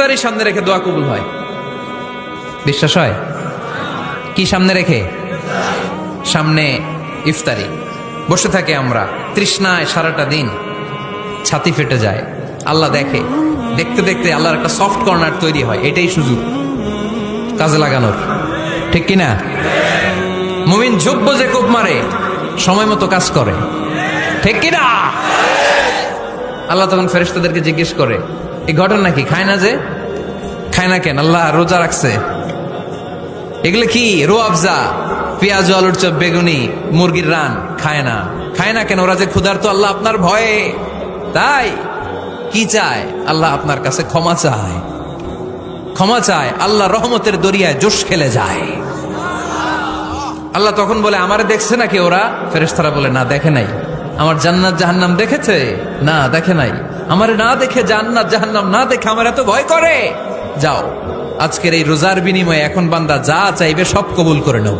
ইফতারি সামনে রেখে দোয়া কবুল হয়। বিশ্বাস হয়? কি সামনে রেখে? সামনে ইফতারি। বসে থাকে আমরা তৃষ্ণায় সারাটা দিন, ছাতি ফেটে যায়। আল্লাহ দেখে, দেখতে দেখতে আল্লাহর একটা সফট কর্নার তৈরি হয়। এটাই সুযোগ কাজে লাগানোর, ঠিক কিনা? মুমিন যোগ্য যে কোপ মারে, সময় মতো কাজ করে, ঠিক কিনা? আল্লাহ তখন ফেরেশতাদেরকে জিজ্ঞেস করে, এই ঘটনা কি? খায় না যে? খায় না কেন? আল্লাহ রোজা রাখছে। এগুলো কি? রোয়াবজা, পেঁয়াজ, আলুর চপ, বেগুনি, মুরগির রান খায় না। খায় না কেন? ওরা যে ক্ষুধার্ত, আল্লাহ আপনার ভয়ে। তাই কি চায়? আল্লাহ আপনার কাছে ক্ষমা চায়। ক্ষমা চায়, আল্লাহ রহমতের দরিয়ায় জোশ খেলে যায়। আল্লাহ তখন বলে, আমারে দেখছে নাকি ওরা? ফেরেশতারা বলে, না দেখে নাই। আমার জান্নাত জাহান্নাম দেখেছে? না দেখে নাই। আমারে না দেখে, জান্নাত জাহান্নাম না দেখে আমার এত ভয় করে? যাও, আজকের এই রোজার বিনিময়ে এখন বান্দা যা চাইবে সব কবুল করে নেব।